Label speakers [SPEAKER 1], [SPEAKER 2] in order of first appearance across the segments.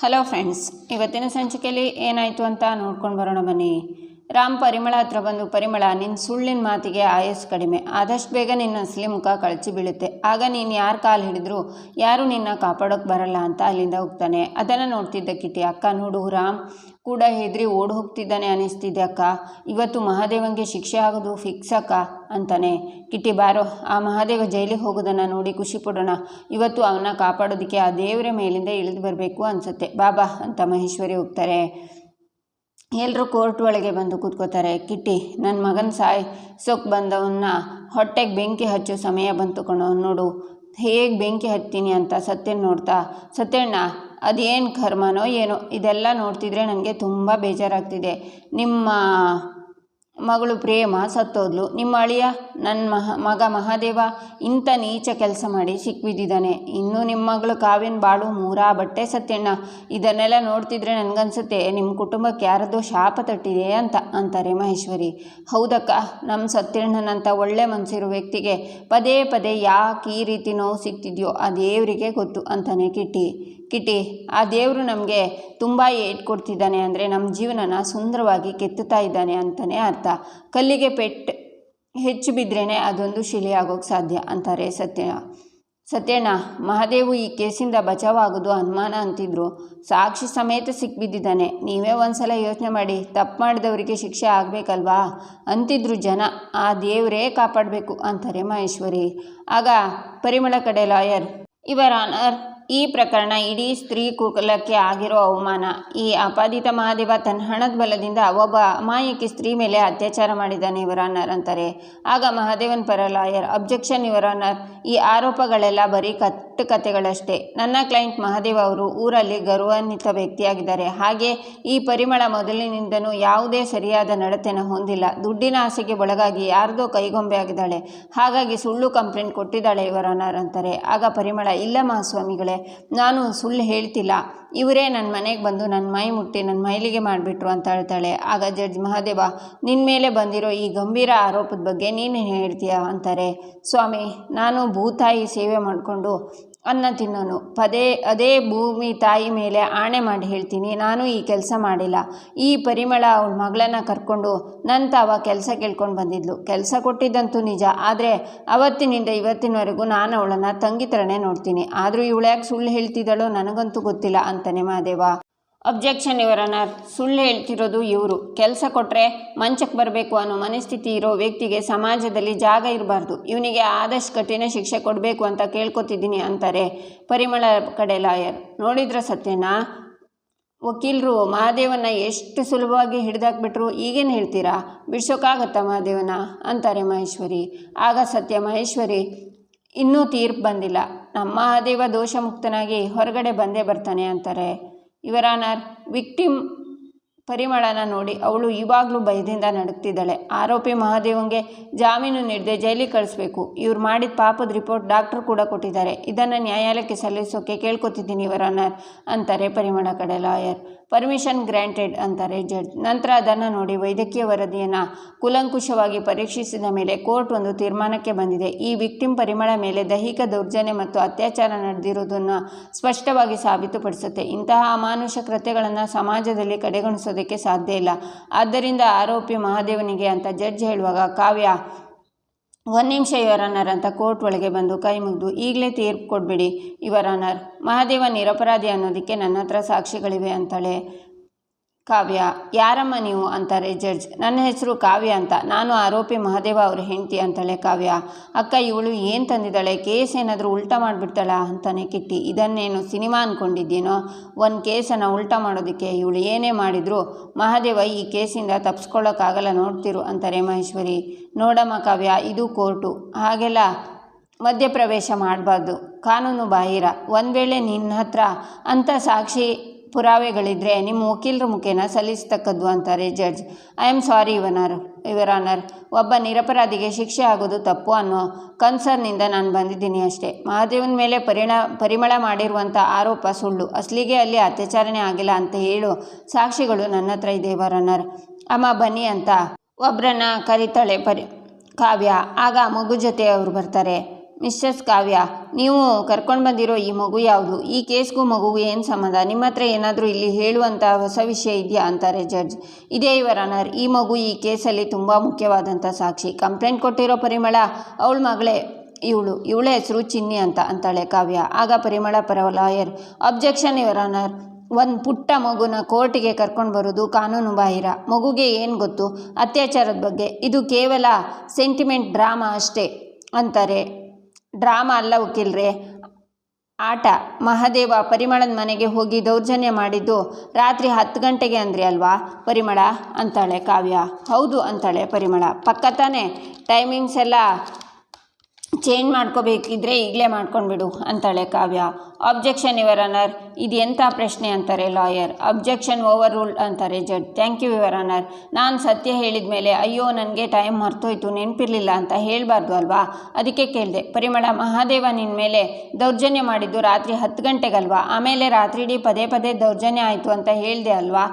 [SPEAKER 1] Hello friends, ಇವತ್ತಿನ ಸಂಚಿಕೆಯಲ್ಲಿ ಏನಾಯಿತು ಅಂತ ನೋಡ್ಕೊಂಡು ಬರೋಣ ಬನ್ನಿ. ರಾಮ್ ಪರಿಮಳ ಹತ್ರ ಬಂದು, ಪರಿಮಳ, ನಿನ್ನ ಸುಳ್ಳಿನ ಮಾತಿಗೆ ಆಯಸ್ಸು ಕಡಿಮೆ, ಆದಷ್ಟು ಬೇಗ ನಿನ್ನ ಅಸಲಿ ಮುಖ ಕಳಚಿ ಬೀಳುತ್ತೆ, ಆಗ ನೀನು ಯಾರು ಕಾಲು ಹಿಡಿದ್ರು ಯಾರೂ ನಿನ್ನ ಕಾಪಾಡೋಕೆ ಬರಲ್ಲ ಅಂತ ಅಲ್ಲಿಂದ ಹೋಗ್ತಾನೆ. ಅದನ್ನು ನೋಡ್ತಿದ್ದ ಕಿಟಿ, ಅಕ್ಕ ನೋಡು, ರಾಮ್ ಕೂಡ ಹೆದರಿ ಓಡಿ ಹೋಗ್ತಿದ್ದಾನೆ ಅನ್ನಿಸ್ತಿದ್ದೆ ಅಕ್ಕ, ಇವತ್ತು ಮಹಾದೇವನಿಗೆ ಶಿಕ್ಷೆ ಆಗೋದು ಫಿಕ್ಸ್ ಅಕ್ಕ ಅಂತಾನೆ. ಕಿಟಿ, ಬಾರೋ, ಆ ಮಹಾದೇವ ಜೈಲಿಗೆ ಹೋಗೋದನ್ನು ನೋಡಿ ಖುಷಿ ಪಡೋಣ, ಇವತ್ತು ಅವನ್ನ ಕಾಪಾಡೋದಕ್ಕೆ ಆ ದೇವರ ಮೇಲಿಂದ ಇಳಿದು ಬರಬೇಕು ಅನಿಸುತ್ತೆ, ಬಾಬಾ ಅಂತ ಮಹೇಶ್ವರಿ ಹೋಗ್ತಾರೆ. ಎಲ್ಲರೂ ಕೋರ್ಟ್ ಒಳಗೆ ಬಂದು ಕೂತ್ಕೋತಾರೆ. ಕಿಟ್ಟಿ, ನನ್ನ ಮಗನ ಸಾಯಿಸೋಕೆ ಬಂದವನ್ನ ಹೊಟ್ಟೆಗೆ ಬೆಂಕಿ ಹಚ್ಚೋ ಸಮಯ ಬಂತು ಕಣೋ, ನೋಡು ಹೇಗೆ ಬೆಂಕಿ ಹತ್ತೀನಿ ಅಂತ ಸತ್ಯನ ನೋಡ್ತಾ, ಸತ್ಯಣ್ಣ ಅದೇನು ಕರ್ಮನೋ ಏನೋ, ಇದೆಲ್ಲ ನೋಡ್ತಿದ್ರೆ ನನಗೆ ತುಂಬ ಬೇಜಾರಾಗ್ತಿದೆ. ನಿಮ್ಮ ಮಗಳು ಪ್ರೇಮ ಸತ್ತೋದ್ಲು, ನಿಮ್ಮ ಅಳಿಯ ನನ್ನ ಮಗ ಮಹಾದೇವ ಇಂಥ ನೀಚ ಕೆಲಸ ಮಾಡಿ ಸಿಕ್ಬಿದ್ದಿದ್ದಾನೆ, ಇನ್ನೂ ನಿಮ್ಮ ಮಗಳು ಕಾವ್ಯನ ಬಾಳು ಮೂರಾ ಬಟ್ಟೆ. ಸತ್ಯಣ್ಣ, ಇದನ್ನೆಲ್ಲ ನೋಡ್ತಿದ್ರೆ ನನಗನ್ಸುತ್ತೆ ನಿಮ್ಮ ಕುಟುಂಬಕ್ಕೆ ಯಾರದ್ದೋ ಶಾಪ ತಟ್ಟಿದೆ ಅಂತಾರೆ ಮಹೇಶ್ವರಿ. ಹೌದಕ್ಕ, ನಮ್ಮ ಸತ್ಯಣ್ಣನಂಥ ಒಳ್ಳೆ ಮನಸ್ಸಿರೋ ವ್ಯಕ್ತಿಗೆ ಪದೇ ಪದೇ ಯಾಕೆ ಈ ರೀತಿ ನೋವು ಸಿಗ್ತಿದೆಯೋ ಆ ದೇವರಿಗೆ ಗೊತ್ತು ಅಂತಾನೆ ಕಿಟಿ, ಆ ದೇವರು ನಮಗೆ ತುಂಬ ಏಟ್ ಕೊಡ್ತಿದ್ದಾನೆ ಅಂದರೆ ನಮ್ಮ ಜೀವನನ ಸುಂದರವಾಗಿ ಕೆತ್ತುತ್ತಾ ಇದ್ದಾನೆ ಅಂತಲೇ ಅರ್ಥ. ಕಲ್ಲಿಗೆ ಪೆಟ್ಟು ಹೆಚ್ಚು ಬಿದ್ರೇ ಅದೊಂದು ಶಿಲೆ ಆಗೋಕ್ಕೆ ಸಾಧ್ಯ ಅಂತಾರೆ ಸತ್ಯಣ್ಣ, ಮಹಾದೇವು ಈ ಕೇಸಿಂದ ಬಚಾವಾಗೋದು ಅನುಮಾನ ಅಂತಿದ್ರು, ಸಾಕ್ಷಿ ಸಮೇತ ಸಿಕ್ಬಿದ್ದಿದ್ದಾನೆ, ನೀವೇ ಒಂದ್ಸಲ ಯೋಚನೆ ಮಾಡಿ, ತಪ್ಪು ಮಾಡಿದವರಿಗೆ ಶಿಕ್ಷೆ ಆಗಬೇಕಲ್ವಾ ಅಂತಿದ್ರು ಜನ, ಆ ದೇವರೇ ಕಾಪಾಡಬೇಕು ಅಂತಾರೆ ಮಹೇಶ್ವರಿ. ಆಗ ಪರಿಮಳ ಕಡೆ ಲಾಯರ್, ಯುವರ್ ಆನರ್, ಈ ಪ್ರಕರಣ ಇಡೀ ಸ್ತ್ರೀ ಕುಲಕ್ಕೆ ಆಗಿರೋ ಅವಮಾನ. ಈ ಅಪಾದಿತ ಮಹಾದೇವ ತನ್ನ ಹಣದ ಬಲದಿಂದ ಒಬ್ಬ ಅಮಾಯಕಿ ಸ್ತ್ರೀ ಮೇಲೆ ಅತ್ಯಾಚಾರ ಮಾಡಿದ್ದಾನೆ ಯುವರ್ ಆನರ್ ಅಂತಾರೆ. ಆಗ ಮಹಾದೇವನ್ ಪರ ಲಾಯರ್, ಅಬ್ಜೆಕ್ಷನ್ ಯುವರ್ ಆನರ್, ಈ ಆರೋಪಗಳೆಲ್ಲ ಬರೀ ಕತೆಗಳಷ್ಟೇ. ನನ್ನ ಕ್ಲೈಂಟ್ ಮಹಾದೇವ ಅವರು ಊರಲ್ಲಿ ಗೌರವಾನ್ವಿತ ವ್ಯಕ್ತಿಯಾಗಿದ್ದಾರೆ, ಹಾಗೆ ಈ ಪರಿಮಳ ಮೊದಲಿನಿಂದನೂ ಯಾವುದೇ ಸರಿಯಾದ ನಡತೆನ ಹೊಂದಿಲ್ಲ, ದುಡ್ಡಿನ ಆಸೆಗೆ ಒಳಗಾಗಿ ಯಾರ್ದೋ ಕೈಗೊಂಬೆ ಆಗಿದ್ದಾಳೆ, ಹಾಗಾಗಿ ಸುಳ್ಳು ಕಂಪ್ಲೇಂಟ್ ಕೊಟ್ಟಿದ್ದಾಳೆ ಯುವರ್ ಆನರ್ ಅಂತಾರೆ. ಆಗ ಪರಿಮಳ, ಇಲ್ಲ ಮಹಾಸ್ವಾಮಿಗಳೇ, ನಾನು ಸುಳ್ಳು ಹೇಳ್ತಿಲ್ಲ, ಇವರೇ ನನ್ನ ಮನೆಗೆ ಬಂದು ನನ್ನ ಮೈ ಮುಟ್ಟಿ ನನ್ನ ಮೈಲಿಗೆ ಮಾಡಿಬಿಟ್ರು ಅಂತ ಹೇಳ್ತಾಳೆ. ಆಗ ಜಡ್ಜ್, ಮಹಾದೇವ, ನಿನ್ನ ಮೇಲೆ ಬಂದಿರೋ ಈ ಗಂಭೀರ ಆರೋಪದ ಬಗ್ಗೆ ನೀನು ಹೇಳ್ತೀಯಾ ಅಂತಾರೆ. ಸ್ವಾಮಿ, ನಾನು ಭೂತಾಯಿ ಸೇವೆ ಮಾಡಿಕೊಂಡು ಅನ್ನ ತಿನ್ನೋನು, ಅದೇ ಭೂಮಿ ತಾಯಿ ಮೇಲೆ ಆಣೆ ಮಾಡಿ ಹೇಳ್ತೀನಿ, ನಾನು ಈ ಕೆಲಸ ಮಾಡಿಲ್ಲ. ಈ ಪರಿಮಳ ಅವಳ ಮಗಳನ್ನ ಕರ್ಕೊಂಡು ನನ್ನ ತಾವ ಕೆಲಸ ಕೇಳ್ಕೊಂಡು ಬಂದಿದ್ಲು, ಕೆಲಸ ಕೊಟ್ಟಿದ್ದಂತೂ ನಿಜ, ಆದರೆ ಅವತ್ತಿನಿಂದ ಇವತ್ತಿನವರೆಗೂ ನಾನು ಅವಳನ್ನು ತಂಗಿ ಥರನೇ ನೋಡ್ತೀನಿ, ಆದರೂ ಇವಳ್ಯಾಕೆ ಸುಳ್ಳು ಹೇಳ್ತಿದ್ದಾಳೋ ನನಗಂತೂ ಗೊತ್ತಿಲ್ಲ ಅಂತಾನೆ ಮಹಾದೇವ. ಅಬ್ಜೆಕ್ಷನ್ ಯುವರ್ ಆನರ್, ಸುಳ್ಳು ಹೇಳ್ತಿರೋದು ಇವರು, ಕೆಲಸ ಕೊಟ್ಟರೆ ಮಂಚಕ್ಕೆ ಬರಬೇಕು ಅನ್ನೋ ಮನಸ್ಥಿತಿ ಇರೋ ವ್ಯಕ್ತಿಗೆ ಸಮಾಜದಲ್ಲಿ ಜಾಗ ಇರಬಾರ್ದು, ಇವನಿಗೆ ಆದಷ್ಟು ಕಠಿಣ ಶಿಕ್ಷೆ ಕೊಡಬೇಕು ಅಂತ ಕೇಳ್ಕೊತಿದ್ದೀನಿ ಅಂತಾರೆ. ಪರಿಮಳ ಕಡೆ ಲಾಯರ್, ನೋಡಿದ್ರ ಸತ್ಯನ, ವಕೀಲರು ಮಹಾದೇವನ ಎಷ್ಟು ಸುಲಭವಾಗಿ ಹಿಡಿದಾಕ್ಬಿಟ್ರು, ಈಗೇನು ಹೇಳ್ತೀರಾ, ಬಿಡ್ಸೋಕ್ಕಾಗತ್ತಾ ಮಹಾದೇವನ ಅಂತಾರೆ ಮಹೇಶ್ವರಿ. ಆಗ ಸತ್ಯ, ಮಹೇಶ್ವರಿ, ಇನ್ನೂ ತೀರ್ಪು ಬಂದಿಲ್ಲ, ನಮ್ಮ ಮಹಾದೇವ ದೋಷ ಮುಕ್ತನಾಗಿ ಹೊರಗಡೆ ಬಂದೇ ಬರ್ತಾನೆ ಅಂತಾರೆ. ಯುವರ್ ಆನರ್, ವಿಕ್ಟಿಮ್ ಪರಿಮಳನ ನೋಡಿ ಅವಳು ಇವಾಗಲೂ ಭಯದಿಂದ ನಡುಗ್ತಿದ್ದಾಳೆ, ಆರೋಪಿ ಮಹಾದೇವನಿಗೆ ಜಾಮೀನು ನೀಡದೆ ಜೈಲಿಗೆ ಕಳಿಸ್ಬೇಕು, ಇವ್ರು ಮಾಡಿದ ಪಾಪದ ರಿಪೋರ್ಟ್ ಡಾಕ್ಟರ್ ಕೂಡ ಕೊಟ್ಟಿದ್ದಾರೆ, ಇದನ್ನು ನ್ಯಾಯಾಲಯಕ್ಕೆ ಸಲ್ಲಿಸೋಕೆ ಕೇಳ್ಕೊತಿದ್ದೀನಿ ಯುವರ್ ಆನರ್ ಅಂತಾರೆ ಪರಿಮಳ ಕಡೆ ಲಾಯರ್. ಪರ್ಮಿಷನ್ ಗ್ರ್ಯಾಂಟೆಡ್ ಅಂತಾರೆ ಜಡ್ಜ್. ನಂತರ ಅದನ್ನು ನೋಡಿ ವೈದ್ಯಕೀಯ ವರದಿಯನ್ನು ಕೂಲಂಕುಷವಾಗಿ ಪರೀಕ್ಷಿಸಿದ ಮೇಲೆ ಕೋರ್ಟ್ ಒಂದು ತೀರ್ಮಾನಕ್ಕೆ ಬಂದಿದೆ, ಈ ವಿಕ್ಟಿಮ್ ಪರಿಮಳ ಮೇಲೆ ದೈಹಿಕ ದೌರ್ಜನ್ಯ ಮತ್ತು ಅತ್ಯಾಚಾರ ನಡೆದಿರುವುದನ್ನು ಸ್ಪಷ್ಟವಾಗಿ ಸಾಬೀತುಪಡಿಸುತ್ತೆ, ಇಂತಹ ಅಮಾನುಷ ಕೃತ್ಯಗಳನ್ನು ಸಮಾಜದಲ್ಲಿ ಕಡೆಗಣಿಸೋದಕ್ಕೆ ಸಾಧ್ಯ ಇಲ್ಲ, ಆದ್ದರಿಂದ ಆರೋಪಿ ಮಹಾದೇವನಿಗೆ ಅಂತ ಜಡ್ಜ್ ಹೇಳುವಾಗ ಕಾವ್ಯ, ಒಂದು ನಿಮಿಷ ಯುವರ್ ಆನರ್ ಅಂತ ಕೋರ್ಟ್ ಒಳಗೆ ಬಂದು ಕೈ ಮುಗಿದು, ಈಗಲೇ ತೀರ್ಪು ಕೊಡ್ಬೇಡಿ ಯುವರ್ ಆನರ್, ಮಹಾದೇವ ನಿರಪರಾಧಿ ಅನ್ನೋದಕ್ಕೆ ನನ್ನ ಹತ್ರ ಸಾಕ್ಷಿಗಳಿವೆ ಅಂತಾಳೆ ಕಾವ್ಯ. ಯಾರಮ್ಮ ನೀವು ಅಂತಾರೆ ಜಡ್ಜ್. ನನ್ನ ಹೆಸರು ಕಾವ್ಯ ಅಂತ, ನಾನು ಆರೋಪಿ ಮಹಾದೇವ ಅವ್ರ ಹೆಂಡತಿ ಅಂತಾಳೆ ಕಾವ್ಯ. ಅಕ್ಕ, ಇವಳು ಏನು ತಂದಿದ್ದಾಳೆ, ಕೇಸ್ ಏನಾದರೂ ಉಲ್ಟಾ ಮಾಡಿಬಿಡ್ತಾಳ ಅಂತಾನೆ ಕಿಟ್ಟಿ. ಇದನ್ನೇನು ಸಿನಿಮಾ ಅಂದ್ಕೊಂಡಿದ್ದೀನೋ, ಒಂದು ಕೇಸನ್ನು ಉಲ್ಟಾ ಮಾಡೋದಕ್ಕೆ ಇವಳು ಏನೇ ಮಾಡಿದ್ರು ಮಹಾದೇವ ಈ ಕೇಸಿಂದ ತಪ್ಪಿಸ್ಕೊಳ್ಳೋಕ್ಕಾಗಲ್ಲ, ನೋಡ್ತಿರು ಅಂತಾರೆ ಮಹೇಶ್ವರಿ. ನೋಡಮ್ಮ ಕಾವ್ಯ, ಇದು ಕೋರ್ಟು, ಹಾಗೆಲ್ಲ ಮಧ್ಯಪ್ರವೇಶ ಮಾಡಬಾರ್ದು, ಕಾನೂನು ಬಾಹಿರ, ಒಂದು ವೇಳೆ ನಿನ್ನ ಹತ್ರ ಅಂಥ ಸಾಕ್ಷಿ ಪುರಾವೆಗಳಿದ್ದರೆ ನಿಮ್ಮ ವಕೀಲರ ಮುಖೇನ ಸಲ್ಲಿಸ್ತಕ್ಕದ್ದು ಅಂತಾರೆ judge. I am sorry your honour, ಒಬ್ಬ ನಿರಪರಾಧಿಗೆ ಶಿಕ್ಷೆ ಆಗೋದು ತಪ್ಪು ಅನ್ನೋ ಕನ್ಸರ್ನಿಂದ ನಾನು ಬಂದಿದ್ದೀನಿ ಅಷ್ಟೇ, ಮಹಾದೇವನ ಮೇಲೆ ಪರಿಮಳ ಮಾಡಿರುವಂಥ ಆರೋಪ ಸುಳ್ಳು, ಅಸಲಿಗೆ ಅಲ್ಲಿ ಅತ್ಯಾಚಾರನೇ ಆಗಿಲ್ಲ ಅಂತ ಹೇಳೋ ಸಾಕ್ಷಿಗಳು ನನ್ನ ಹತ್ರ ಇದೆ ಯುವರ್ ಆನರ್. ಅಮ್ಮ ಬನ್ನಿ ಅಂತ ಒಬ್ಬರನ್ನ ಕರೀತಾಳೆ ಕಾವ್ಯ. ಆಗ ಮಗು ಜೊತೆ ಅವರು ಬರ್ತಾರೆ. ಮಿಸ್ಸಸ್ ಕಾವ್ಯ, ನೀವು ಕರ್ಕೊಂಡು ಬಂದಿರೋ ಈ ಮಗು ಯಾವುದು? ಈ ಕೇಸ್ಗೂ ಮಗುಗೂ ಏನು ಸಂಬಂಧ? ನಿಮ್ಮ ಹತ್ರ ಏನಾದರೂ ಇಲ್ಲಿ ಹೇಳುವಂಥ ಹೊಸ ವಿಷಯ ಇದೆಯಾ ಅಂತಾರೆ ಜಡ್ಜ್. ಇದೇ ಯುವರ್ ಆನರ್, ಈ ಮಗು ಈ ಕೇಸಲ್ಲಿ ತುಂಬ ಮುಖ್ಯವಾದಂಥ ಸಾಕ್ಷಿ. ಕಂಪ್ಲೇಂಟ್ ಕೊಟ್ಟಿರೋ ಪರಿಮಳ ಅವಳ ಮಗಳೇ ಇವಳ ಹೆಸರು ಚಿನ್ನಿ ಅಂತಾಳೆ ಕಾವ್ಯ. ಆಗ ಪರಿಮಳ ಪರ ಲಾಯರ್, ಅಬ್ಜೆಕ್ಷನ್ ಯುವರ್ ಆನರ್, ಒಂದು ಪುಟ್ಟ ಮಗುನ ಕೋರ್ಟಿಗೆ ಕರ್ಕೊಂಡು ಬರೋದು ಕಾನೂನು ಬಾಹಿರ. ಮಗುಗೆ ಏನು ಗೊತ್ತು ಅತ್ಯಾಚಾರದ ಬಗ್ಗೆ? ಇದು ಕೇವಲ ಸೆಂಟಿಮೆಂಟ್ ಡ್ರಾಮಾ ಅಷ್ಟೇ ಅಂತಾರೆ. ಡ್ರಾಮಾ ಅಲ್ಲ ವಕೀಲ್ರೆ, ಆಟ. ಮಹಾದೇವ ಪರಿಮಳದ ಮನೆಗೆ ಹೋಗಿ ದೌರ್ಜನ್ಯ ಮಾಡಿದ್ದು ರಾತ್ರಿ 10 ಗಂಟೆಗೆ ಅಂದ್ರಿ ಅಲ್ವಾ ಪರಿಮಳ ಅಂತಾಳೆ ಕಾವ್ಯ. ಹೌದು ಅಂತಾಳೆ ಪರಿಮಳ. ಪಕ್ಕ ತಾನೆ? ಟೈಮಿಂಗ್ಸ್ ಎಲ್ಲ ಚೇಂಜ್ ಮಾಡ್ಕೋಬೇಕಿದ್ರೆ ಈಗಲೇ ಮಾಡ್ಕೊಂಡ್ಬಿಡು ಅಂತಾಳೆ ಕಾವ್ಯ. ಅಬ್ಜೆಕ್ಷನ್ ಯುವರ್ ಆನರ್, ಇದು ಎಂಥ ಪ್ರಶ್ನೆ ಅಂತಾರೆ ಲಾಯರ್. ಅಬ್ಜೆಕ್ಷನ್ ಓವರ್ ರೂಲ್ಡ್ ಅಂತಾರೆ judge. Thank you your honour. ನಾನು ಸತ್ಯ ಹೇಳಿದ ಮೇಲೆ ಅಯ್ಯೋ ನನಗೆ ಟೈಮ್ ಮರ್ತೋಯ್ತು, ನೆನಪಿರಲಿಲ್ಲ ಅಂತ ಹೇಳಬಾರ್ದು ಅಲ್ವಾ, ಅದಕ್ಕೆ ಕೇಳಿದೆ. ಪರಿಮಳ, ಮಹಾದೇವ ನಿನ್ನ ಮೇಲೆ ದೌರ್ಜನ್ಯ ಮಾಡಿದ್ದು ರಾತ್ರಿ 10 ಗಂಟೆಗಲ್ವಾ? ಆಮೇಲೆ ರಾತ್ರಿಡೀ ಪದೇ ಪದೇ ದೌರ್ಜನ್ಯ ಆಯಿತು ಅಂತ ಹೇಳಿದೆ ಅಲ್ವಾ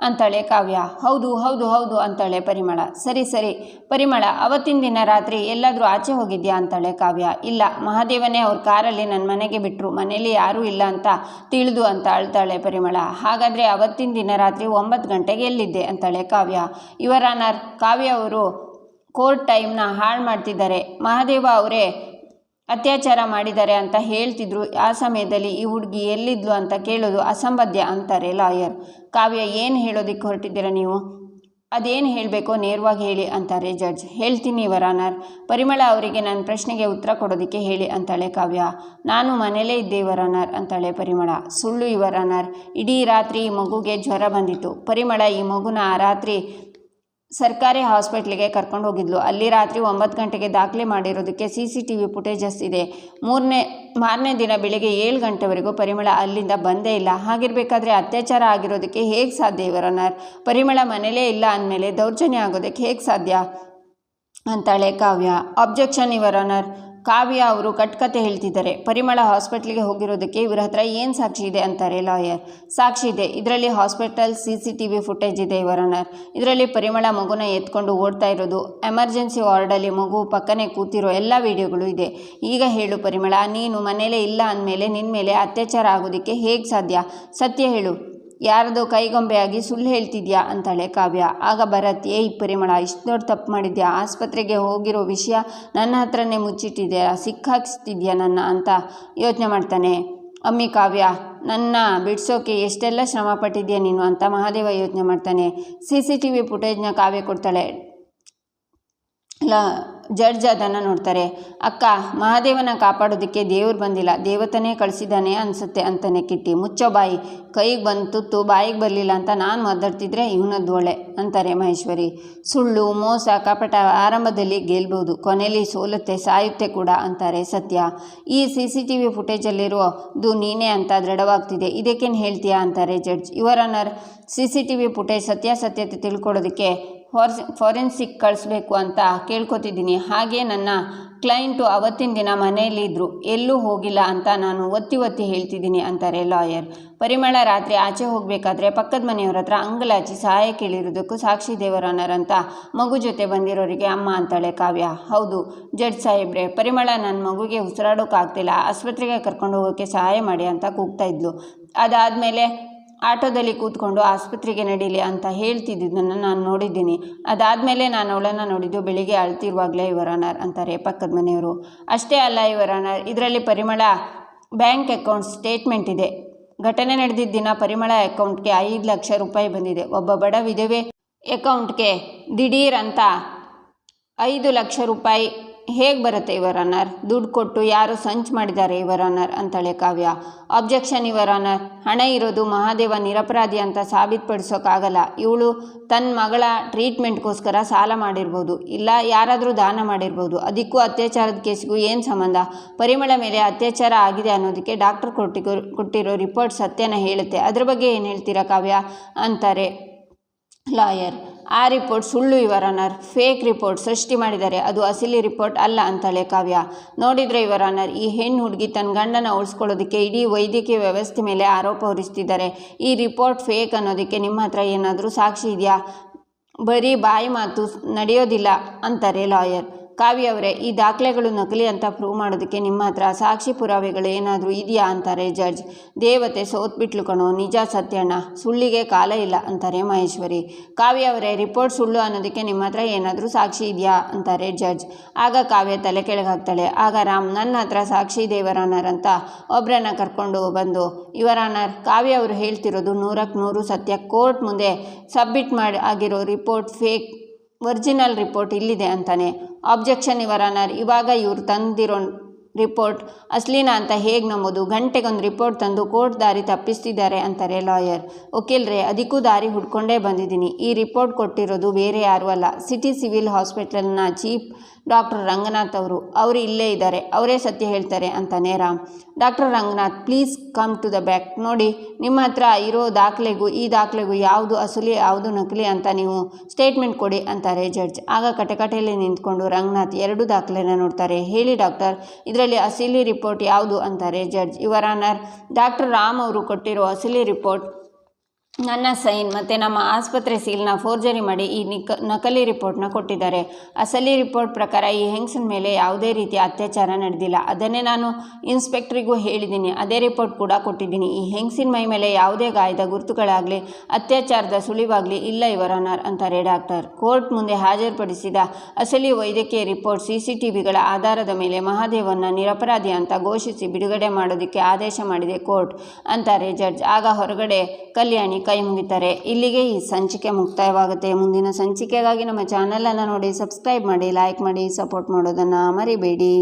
[SPEAKER 1] ಅಂತಾಳೆ ಕಾವ್ಯ. ಹೌದು ಹೌದು ಹೌದು ಅಂತಾಳೆ ಪರಿಮಳ. ಸರಿ ಪರಿಮಳ, ಅವತ್ತಿನ ದಿನ ರಾತ್ರಿ ಎಲ್ಲಾದರೂ ಆಚೆ ಹೋಗಿದ್ಯಾ ಅಂತಾಳೆ ಕಾವ್ಯ. ಇಲ್ಲ, ಮಹಾದೇವನೇ ಅವ್ರ ಕಾರಲ್ಲಿ ನನ್ನ ಮನೆಗೆ ಬಿಟ್ಟರು, ಮನೇಲಿ ಯಾರೂ ಇಲ್ಲ ಅಂತ ತಿಳಿದು ಅಂತ ಅಳ್ತಾಳೆ ಪರಿಮಳ. ಹಾಗಾದರೆ ಅವತ್ತಿನ ದಿನ ರಾತ್ರಿ 9 ಗಂಟೆಗೆ ಎಲ್ಲಿದ್ದೆ ಅಂತಾಳೆ ಕಾವ್ಯ. ಯುವರ್ ಆನರ್, ಕಾವ್ಯ ಅವರು ಕೋರ್ಟ್ ಟೈಮ್ನ ಹಾಳು ಮಾಡ್ತಿದ್ದಾರೆ. ಮಹಾದೇವ ಅವರೇ ಅತ್ಯಾಚಾರ ಮಾಡಿದ್ದಾರೆ ಅಂತ ಹೇಳ್ತಿದ್ರು. ಆ ಸಮಯದಲ್ಲಿ ಈ ಹುಡುಗಿ ಎಲ್ಲಿದ್ಲು ಅಂತ ಕೇಳೋದು ಅಸಂಬದ್ಧ ಅಂತಾರೆ ಲಾಯರ್. ಕಾವ್ಯ, ಏನು ಹೇಳೋದಕ್ಕೆ ಹೊರಟಿದ್ದೀರಾ ನೀವು? ಅದೇನು ಹೇಳಬೇಕೋ ನೇರವಾಗಿ ಹೇಳಿ ಅಂತಾರೆ ಜಡ್ಜ್. ಹೇಳ್ತೀನಿ ಯುವರ್ ಆನರ್. ಪರಿಮಳ ಅವರಿಗೆ ನನ್ನ ಪ್ರಶ್ನೆಗೆ ಉತ್ತರ ಕೊಡೋದಕ್ಕೆ ಹೇಳಿ ಅಂತಾಳೆ ಕಾವ್ಯ. ನಾನು ಮನೇಲೇ ಇದ್ದೆ ಯುವರ್ ಆನರ್ ಅಂತಾಳೆ ಪರಿಮಳ. ಸುಳ್ಳು ಯುವರ್ ಆನರ್, ಇಡೀ ರಾತ್ರಿ ಈ ಮಗುಗೆ ಜ್ವರ ಬಂದಿತ್ತು. ಪರಿಮಳ ಈ ಮಗುನ ಆ ರಾತ್ರಿ ಸರ್ಕಾರಿ ಹಾಸ್ಪಿಟ್ಲಿಗೆ ಕರ್ಕೊಂಡು ಹೋಗಿದ್ಲು. ಅಲ್ಲಿ ರಾತ್ರಿ 9 ಗಂಟೆಗೆ ದಾಖಲೆ ಮಾಡಿರೋದಕ್ಕೆ CCTV ಫುಟೇಜಸ್ ಇದೆ. ಮಾರನೇ ದಿನ ಬೆಳಿಗ್ಗೆ 7 ಗಂಟೆವರೆಗೂ ಪರಿಮಳ ಅಲ್ಲಿಂದ ಬಂದೇ ಇಲ್ಲ. ಹಾಗಿರಬೇಕಾದ್ರೆ ಅತ್ಯಾಚಾರ ಆಗಿರೋದಕ್ಕೆ ಹೇಗೆ ಸಾಧ್ಯ ಯುವರ್ ಆನರ್? ಪರಿಮಳ ಮನೇಲೇ ಇಲ್ಲ ಅಂದಮೇಲೆ ದೌರ್ಜನ್ಯ ಆಗೋದಕ್ಕೆ ಹೇಗೆ ಸಾಧ್ಯ ಅಂತಾಳೆ ಕಾವ್ಯ. ಅಬ್ಜೆಕ್ಷನ್ ಯುವರ್ ಆನರ್, ಕಾವ್ಯ ಅವರು ಕಟ್ಕತೆ ಹೇಳ್ತಿದ್ದಾರೆ. ಪರಿಮಳ ಹಾಸ್ಪಿಟ್ಲಿಗೆ ಹೋಗಿರೋದಕ್ಕೆ ಇವರ ಹತ್ರ ಏನು ಸಾಕ್ಷಿ ಇದೆ ಅಂತಾರೆ ಲಾಯರ್. ಸಾಕ್ಷಿ ಇದೆ, ಇದರಲ್ಲಿ ಹಾಸ್ಪಿಟಲ್ CCTV ಫುಟೇಜ್ ಇದೆ ಯುವರ್ ಆನರ್. ಇದರಲ್ಲಿ ಪರಿಮಳ ಮಗುನ ಎತ್ಕೊಂಡು ಓಡ್ತಾ ಇರೋದು, ಎಮರ್ಜೆನ್ಸಿ ವಾರ್ಡಲ್ಲಿ ಮಗು ಪಕ್ಕನೆ ಕೂತಿರೋ ಎಲ್ಲ ವಿಡಿಯೋಗಳು ಇದೆ. ಈಗ ಹೇಳು ಪರಿಮಳ, ನೀನು ಮನೇಲೇ ಇಲ್ಲ ಅಂದಮೇಲೆ ನಿನ್ನ ಮೇಲೆ ಅತ್ಯಾಚಾರ ಆಗೋದಕ್ಕೆ ಹೇಗೆ ಸಾಧ್ಯ? ಸತ್ಯ ಹೇಳು, ಯಾರದೋ ಕೈಗೊಂಬೆಯಾಗಿ ಸುಳ್ಳು ಹೇಳ್ತಿದ್ಯಾ ಅಂತಾಳೆ ಕಾವ್ಯ. ಆಗ ಭರತ್, ಏಯ್ ಪರಿಮಳ, ಇಷ್ಟು ದೊಡ್ಡ ತಪ್ಪು ಮಾಡಿದ್ಯಾ? ಆಸ್ಪತ್ರೆಗೆ ಹೋಗಿರೋ ವಿಷಯ ನನ್ನ ಹತ್ರನೇ ಮುಚ್ಚಿಟ್ಟಿದ್ಯಾ, ಸಿಕ್ಕಾಕ್ಸ್ತಿದ್ಯಾ ನನ್ನ ಅಂತ ಯೋಚನೆ ಮಾಡ್ತಾನೆ. ಅಮ್ಮಿ ಕಾವ್ಯ, ನನ್ನ ಬಿಡಿಸೋಕೆ ಎಷ್ಟೆಲ್ಲ ಶ್ರಮ ಪಟ್ಟಿದ್ಯಾ ನೀನು ಅಂತ ಮಹಾದೇವ ಯೋಚನೆ ಮಾಡ್ತಾನೆ. CCTV ಫುಟೇಜ್ನ ಕಾವ್ಯ ಕೊಡ್ತಾಳೆ. ಜಡ್ಜ್ ಅದನ್ನು ನೋಡ್ತಾರೆ. ಅಕ್ಕ, ಮಹಾದೇವನ ಕಾಪಾಡೋದಕ್ಕೆ ದೇವ್ರು ಬಂದಿಲ್ಲ, ದೇವತನೇ ಕಳಿಸಿದ್ದಾನೆ ಅನಿಸುತ್ತೆ ಅಂತಾನೆ ಕಿಟ್ಟಿ. ಮುಚ್ಚೋ ಬಾಯಿ, ಕೈಗೆ ಬಂದು ತುತ್ತು ಬಾಯಿಗೆ ಬರಲಿಲ್ಲ ಅಂತ ನಾನು ಮಾತಾಡ್ತಿದ್ರೆ ಇವನದ್ದು ಒಳ್ಳೆ ಅಂತಾರೆ ಮಹೇಶ್ವರಿ. ಸುಳ್ಳು, ಮೋಸ, ಕಪಟ ಆರಂಭದಲ್ಲಿ ಗೆಲ್ಬೋದು, ಕೊನೆಯಲ್ಲಿ ಸೋಲುತ್ತೆ, ಸಾಯುತ್ತೆ ಕೂಡ ಅಂತಾರೆ ಸತ್ಯ. ಈ CCTV ಫುಟೇಜಲ್ಲಿರೋದು ನೀನೇ ಅಂತ ದೃಢವಾಗ್ತಿದೆ, ಇದಕ್ಕೇನು ಹೇಳ್ತೀಯಾ ಅಂತಾರೆ judge. Your honour, CCTV footage ಸತ್ಯಾಸತ್ಯತೆ ತಿಳ್ಕೊಳ್ಳೋದಕ್ಕೆ ಫಾರೆನ್ಸಿಕ್ ಕಳಿಸ್ಬೇಕು ಅಂತ ಕೇಳ್ಕೊತಿದ್ದೀನಿ. ಹಾಗೆ ನನ್ನ ಕ್ಲೈಂಟು ಅವತ್ತಿನ ದಿನ ಮನೆಯಲ್ಲಿ ಇದ್ದರು, ಎಲ್ಲೂ ಹೋಗಿಲ್ಲ ಅಂತ ನಾನು ಒತ್ತಿ ಹೇಳ್ತಿದ್ದೀನಿ ಅಂತಾರೆ ಲಾಯರ್. ಪರಿಮಳ ರಾತ್ರಿ ಆಚೆ ಹೋಗಬೇಕಾದ್ರೆ ಪಕ್ಕದ ಮನೆಯವ್ರ ಹತ್ರ ಅಂಗಲಾಚಿ ಸಹಾಯ ಕೇಳಿರೋದಕ್ಕೂ ಸಾಕ್ಷಿ ಯುವರ್ ಆನರ್ ಅಂತ ಮಗು ಜೊತೆ ಬಂದಿರೋರಿಗೆ ಅಮ್ಮ ಅಂತಾಳೆ ಕಾವ್ಯ. ಹೌದು ಜಡ್ಜ್ ಸಾಹೇಬ್ರೆ, ಪರಿಮಳ ನನ್ನ ಮಗುಗೆ ಉಸಿರಾಡೋಕ್ಕಾಗ್ತಿಲ್ಲ, ಆಸ್ಪತ್ರೆಗೆ ಕರ್ಕೊಂಡು ಹೋಗೋಕ್ಕೆ ಸಹಾಯ ಮಾಡಿ ಅಂತ ಕೂಗ್ತಾ ಇದ್ಲು. ಅದಾದಮೇಲೆ ಆಟೋದಲ್ಲಿ ಕೂತ್ಕೊಂಡು ಆಸ್ಪತ್ರೆಗೆ ನಡೀಲಿ ಅಂತ ಹೇಳ್ತಿದ್ದನ್ನು ನಾನು ನೋಡಿದ್ದೀನಿ. ಅದಾದಮೇಲೆ ನಾನು ಅವಳನ್ನು ನೋಡಿದ್ದು ಬೆಳಿಗ್ಗೆ ಅಳ್ತಿರುವಾಗಲೇ ಯುವರ್ ಆನರ್ ಅಂತಾರೆ ಪಕ್ಕದ ಮನೆಯವರು. ಅಷ್ಟೇ ಅಲ್ಲ ಯುವರ್ ಆನರ್, ಇದರಲ್ಲಿ ಪರಿಮಳ ಬ್ಯಾಂಕ್ ಅಕೌಂಟ್ ಸ್ಟೇಟ್ಮೆಂಟ್ ಇದೆ. ಘಟನೆ ನಡೆದಿದ್ದ ದಿನ ಪರಿಮಳ ಅಕೌಂಟ್ಗೆ 5 ಲಕ್ಷ ರೂಪಾಯಿ ಬಂದಿದೆ. ಒಬ್ಬ ಬಡ ವಿಧವೆ ಅಕೌಂಟ್ಗೆ ದಿಢೀರ್ ಅಂತ 5 ಲಕ್ಷ ರೂಪಾಯಿ ಹೇಗೆ ಬರುತ್ತೆ ಯುವರ್ ಆನರ್? ದುಡ್ಡು ಕೊಟ್ಟು ಯಾರು ಸಂಚು ಮಾಡಿದ್ದಾರೆ ಯುವರ್ ಆನರ್ ಅಂತಾಳೆ ಕಾವ್ಯ. ಅಬ್ಜೆಕ್ಷನ್ ಯುವರ್ ಆನರ್, ಹಣ ಇರೋದು ಮಹಾದೇವ ನಿರಪರಾಧಿ ಅಂತ ಸಾಬೀತುಪಡಿಸೋಕ್ಕಾಗಲ್ಲ. ಇವಳು ತನ್ನ ಮಗಳ ಟ್ರೀಟ್ಮೆಂಟ್ಗೋಸ್ಕರ ಸಾಲ ಮಾಡಿರ್ಬೋದು, ಇಲ್ಲ ಯಾರಾದರೂ ದಾನ ಮಾಡಿರ್ಬೋದು. ಅದಕ್ಕೂ ಅತ್ಯಾಚಾರದ ಕೇಸ್ಗೂ ಏನು ಸಂಬಂಧ? ಪರಿಮಳ ಮೇಲೆ ಅತ್ಯಾಚಾರ ಆಗಿದೆ ಅನ್ನೋದಕ್ಕೆ ಡಾಕ್ಟರ್ ಕೊಟ್ಟಿರೋ ರಿಪೋರ್ಟ್ ಸತ್ಯನ ಹೇಳುತ್ತೆ. ಅದ್ರ ಬಗ್ಗೆ ಏನು ಹೇಳ್ತೀರಾ ಕಾವ್ಯ ಅಂತಾರೆ ಲಾಯರ್. ಆ ರಿಪೋರ್ಟ್ ಸುಳ್ಳು ಯುವರ್ ಆನರ್, ಫೇಕ್ ರಿಪೋರ್ಟ್ ಸೃಷ್ಟಿ ಮಾಡಿದ್ದಾರೆ, ಅದು ಅಸಲಿ ರಿಪೋರ್ಟ್ ಅಲ್ಲ ಅಂತಾಳೆ ಕಾವ್ಯ. ನೋಡಿದರೆ ಯುವರ್ ಆನರ್, ಈ ಹೆಣ್ಣು ಹುಡುಗಿ ತನ್ನ ಗಂಡನ ಉಳಿಸ್ಕೊಳ್ಳೋದಕ್ಕೆ ಇಡೀ ವೈದ್ಯಕೀಯ ವ್ಯವಸ್ಥೆ ಮೇಲೆ ಆರೋಪ ಹೊರಿಸ್ತಿದ್ದಾರೆ. ಈ ರಿಪೋರ್ಟ್ ಫೇಕ್ ಅನ್ನೋದಕ್ಕೆ ನಿಮ್ಮ ಹತ್ರ ಏನಾದರೂ ಸಾಕ್ಷಿ ಇದೆಯಾ? ಬರೀ ಬಾಯಿ ಮಾತು ನಡೆಯೋದಿಲ್ಲ ಅಂತಾರೆ ಲಾಯರ್. ಕಾವ್ಯ ಅವರೇ, ಈ ದಾಖಲೆಗಳು ನಕಲಿ ಅಂತ ಪ್ರೂವ್ ಮಾಡೋದಕ್ಕೆ ನಿಮ್ಮ ಹತ್ರ ಸಾಕ್ಷಿ ಪುರಾವೆಗಳು ಏನಾದರೂ ಇದೆಯಾ ಅಂತಾರೆ ಜಡ್ಜ್. ದೇವತೆ ಸೋತ್ಬಿಟ್ಲು ಕಣೋ, ನಿಜ ಸತ್ಯಣ್ಣ, ಸುಳ್ಳಿಗೆ ಕಾಲ ಇಲ್ಲ ಅಂತಾರೆ ಮಹೇಶ್ವರಿ. ಕಾವ್ಯ ಅವರೇ, ರಿಪೋರ್ಟ್ ಸುಳ್ಳು ಅನ್ನೋದಕ್ಕೆ ನಿಮ್ಮ ಹತ್ರ ಏನಾದರೂ ಸಾಕ್ಷಿ ಇದೆಯಾ ಅಂತಾರೆ ಜಡ್ಜ್. ಆಗ ಕಾವ್ಯ ತಲೆ ಕೆಳಗಾಗ್ತಾಳೆ. ಆಗ ರಾಮ್, ನನ್ನ ಹತ್ರ ಸಾಕ್ಷಿ ಇದೆ ಯುವರ್ ಆನರ್ ಅಂತ ಒಬ್ಬರನ್ನ ಕರ್ಕೊಂಡು ಬಂದು, ಯುವರ್ ಆನರ್, ಕಾವ್ಯ ಅವರು ಹೇಳ್ತಿರೋದು 100ಕ್ಕೆ 100 ಸತ್ಯ. ಕೋರ್ಟ್ ಮುಂದೆ ಸಬ್ಮಿಟ್ ಆಗಿರೋ ರಿಪೋರ್ಟ್ ಫೇಕ್, ಒರಿಜಿನಲ್ ರಿಪೋರ್ಟ್ ಇಲ್ಲಿದೆ ಅಂತಾನೆ. ಆಬ್ಜೆಕ್ಷನ್ ಯುವರ್ ಆನರ್, ಇವಾಗ ಇವ್ರು ತಂದಿರೋ ರಿಪೋರ್ಟ್ ಅಸ್ಲಿನಾ ಅಂತ ಹೇಗೆ ನಂಬೋದು? ಗಂಟೆಗೊಂದು ರಿಪೋರ್ಟ್ ತಂದು ಕೋರ್ಟ್ ದಾರಿ ತಪ್ಪಿಸ್ತಿದ್ದಾರೆ ಅಂತಾರೆ ಲಾಯರ್. ವಕೀಲ್ರೆ, ಅದಕ್ಕೂ ದಾರಿ ಹುಡ್ಕೊಂಡೇ ಬಂದಿದ್ದೀನಿ. ಈ ರಿಪೋರ್ಟ್ ಕೊಟ್ಟಿರೋದು ಬೇರೆ ಯಾರೂ ಅಲ್ಲ, ಸಿಟಿ ಸಿವಿಲ್ ಹಾಸ್ಪಿಟಲ್ನ ಚೀಫ್ ಡಾಕ್ಟರ್ ರಂಗನಾಥ್ ಅವರು ಇಲ್ಲೇ ಇದ್ದಾರೆ, ಅವರೇ ಸತ್ಯ ಹೇಳ್ತಾರೆ ಅಂತಾನೆ Ram. Doctor Ranganath, please come to the back. ನೋಡಿ, ನಿಮ್ಮ ಹತ್ರ ಇರೋ ದಾಖಲೆಗೂ ಈ ದಾಖಲೆಗೂ ಯಾವುದು ಅಸಲಿ ಯಾವುದು ನಕಲಿ ಅಂತ ನೀವು ಸ್ಟೇಟ್ಮೆಂಟ್ ಕೊಡಿ ಅಂತಾರೆ ಜಡ್ಜ್. ಆಗ ಕಟಕಟೆಯಲ್ಲಿ ನಿಂತ್ಕೊಂಡು ರಂಗನಾಥ್ 2 ದಾಖಲೆನ ನೋಡ್ತಾರೆ. ಹೇಳಿ ಡಾಕ್ಟರ್, ಇದರಲ್ಲಿ ಅಸಲಿ ರಿಪೋರ್ಟ್ ಯಾವುದು ಅಂತಾರೆ judge. Your honour, doctor Ram ಅವರು ಕೊಟ್ಟಿರೋ ಅಸಲಿ ರಿಪೋರ್ಟ್ ನನ್ನ ಸೈನ್ ಮತ್ತು ನಮ್ಮ ಆಸ್ಪತ್ರೆ ಸೀಲ್ನ ಫೋರ್ಜರಿ ಮಾಡಿ ಈ ನಕಲಿ ರಿಪೋರ್ಟ್ನ ಕೊಟ್ಟಿದ್ದಾರೆ. ಅಸಲಿ ರಿಪೋರ್ಟ್ ಪ್ರಕಾರ ಈ ಹೆಂಗಸಿನ ಮೇಲೆ ಯಾವುದೇ ರೀತಿಯ ಅತ್ಯಾಚಾರ ನಡೆದಿಲ್ಲ. ಅದನ್ನೇ ನಾನು ಇನ್ಸ್ಪೆಕ್ಟ್ರಿಗೂ ಹೇಳಿದ್ದೀನಿ, ಅದೇ ರಿಪೋರ್ಟ್ ಕೂಡ ಕೊಟ್ಟಿದ್ದೀನಿ. ಈ ಹೆಂಗಸಿನ ಮೈ ಮೇಲೆ ಯಾವುದೇ ಗಾಯದ ಗುರುತುಗಳಾಗಲಿ ಅತ್ಯಾಚಾರದ ಸುಳಿವಾಗಲಿ ಇಲ್ಲ ಯುವರ್ ಆನರ್ ಅಂತಾರೆ ಡಾಕ್ಟರ್. ಕೋರ್ಟ್ ಮುಂದೆ ಹಾಜರುಪಡಿಸಿದ ಅಸಲಿ ವೈದ್ಯಕೀಯ ರಿಪೋರ್ಟ್ CCTVಗಳ ಆಧಾರದ ಮೇಲೆ ಮಹಾದೇವನ್ನ ನಿರಪರಾಧಿ ಅಂತ ಘೋಷಿಸಿ ಬಿಡುಗಡೆ ಮಾಡೋದಕ್ಕೆ ಆದೇಶ ಮಾಡಿದೆ ಕೋರ್ಟ್ ಅಂತಾರೆ ಜಡ್ಜ್. ಆಗ ಹೊರಗಡೆ ಕಲ್ಯಾಣಿ ಕೈ ಮುಗಿತಾರೆ. ಇಲ್ಲಿಗೆ ಈ ಸಂಚಿಕೆ ಮುಕ್ತಾಯವಾಗುತ್ತೆ. ಮುಂದಿನ ಸಂಚಿಕೆಗಾಗಿ ನಮ್ಮ ಚಾನಲನ್ನು ನೋಡಿ, ಸಬ್ಸ್ಕ್ರೈಬ್ ಮಾಡಿ, ಲೈಕ್ ಮಾಡಿ, ಸಪೋರ್ಟ್ ಮಾಡೋದನ್ನು ಮರಿಬೇಡಿ.